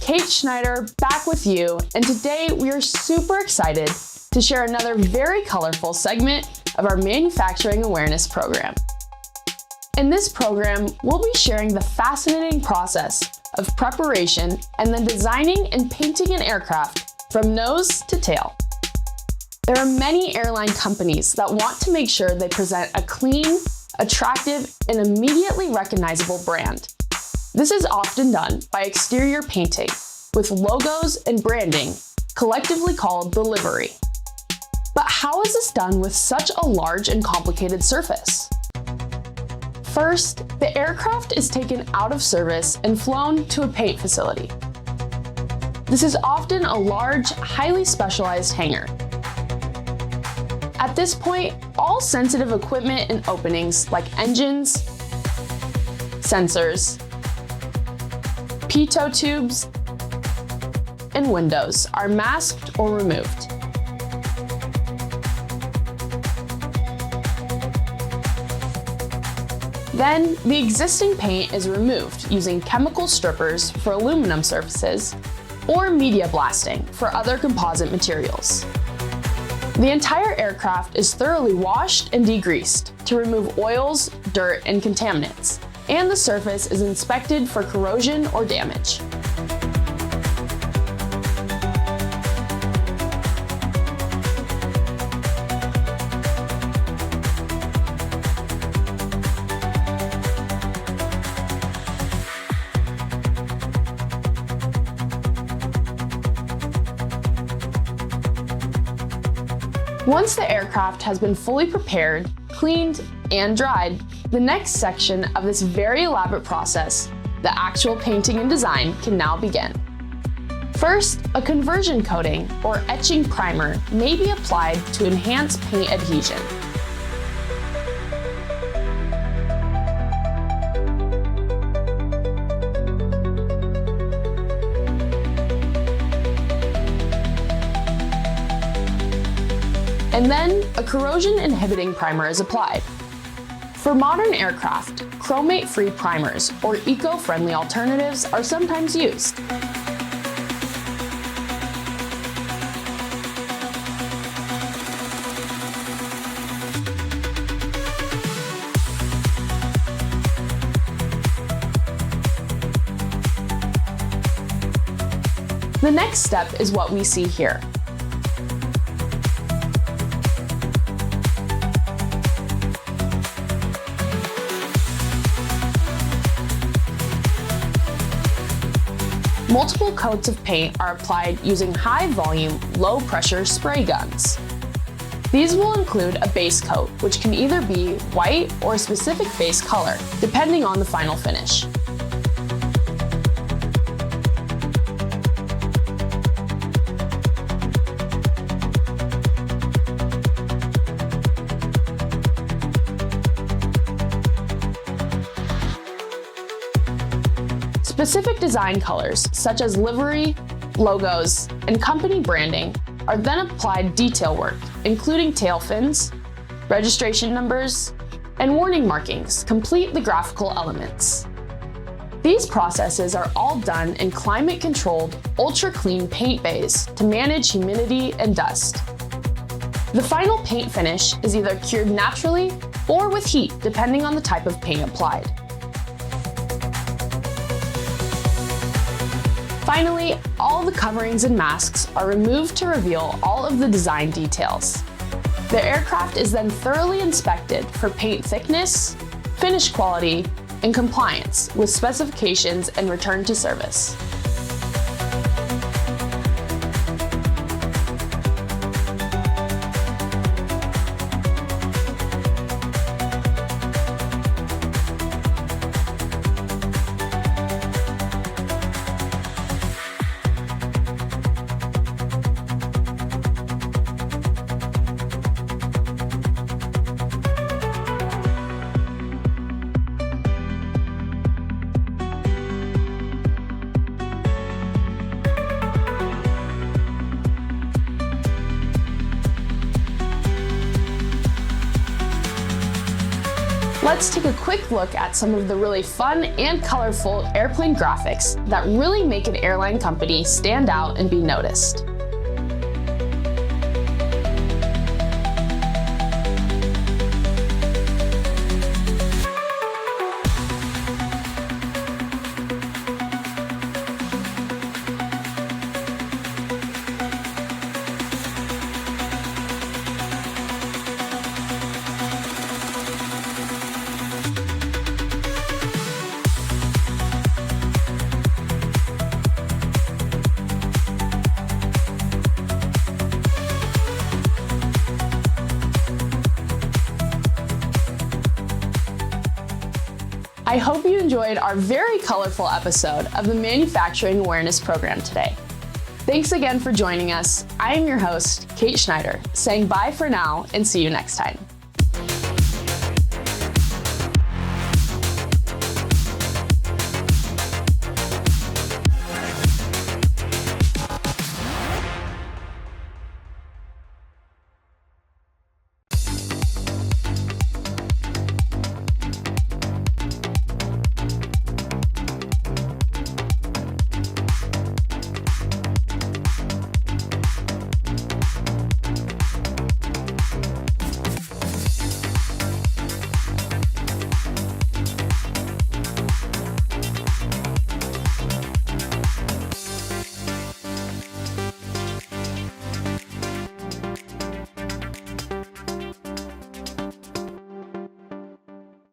Kate Schneider back with you, and today we are super excited to share another very colorful segment of our Manufacturing Awareness Program. In this program, we'll be sharing the fascinating process of preparation and then designing and painting an aircraft from nose to tail. There are many airline companies that want to make sure they present a clean, attractive, and immediately recognizable brand. This is often done by exterior painting with logos and branding, collectively called the livery. But how is this done with such a large and complicated surface? First, the aircraft is taken out of service and flown to a paint facility. This is often a large, highly specialized hangar. At this point, all sensitive equipment and openings like engines, sensors, pitot tubes, and windows are masked or removed. Then, the existing paint is removed using chemical strippers for aluminum surfaces or media blasting for other composite materials. The entire aircraft is thoroughly washed and degreased to remove oils, dirt, and contaminants, and the surface is inspected for corrosion or damage. Once the aircraft has been fully prepared, cleaned, and dried, the next section of this very elaborate process, the actual painting and design, can now begin. First, a conversion coating or etching primer may be applied to enhance paint adhesion. And then, a corrosion-inhibiting primer is applied. For modern aircraft, chromate-free primers or eco-friendly alternatives are sometimes used. The next step is what we see here. Multiple coats of paint are applied using high-volume, low-pressure spray guns. These will include a base coat, which can either be white or a specific base color, depending on the final finish. Specific design colors, such as livery, logos, and company branding, are then applied detail work, including tail fins, registration numbers, and warning markings complete the graphical elements. These processes are all done in climate-controlled, ultra-clean paint bays to manage humidity and dust. The final paint finish is either cured naturally or with heat, depending on the type of paint applied. Finally, all the coverings and masks are removed to reveal all of the design details. The aircraft is then thoroughly inspected for paint thickness, finish quality, and compliance with specifications and returned to service. Let's take a quick look at some of the really fun and colorful airplane graphics that really make an airline company stand out and be noticed. I hope you enjoyed our very colorful episode of the Manufacturing Awareness Program today. Thanks again for joining us. I am your host, Kate Schneider, saying bye for now and see you next time.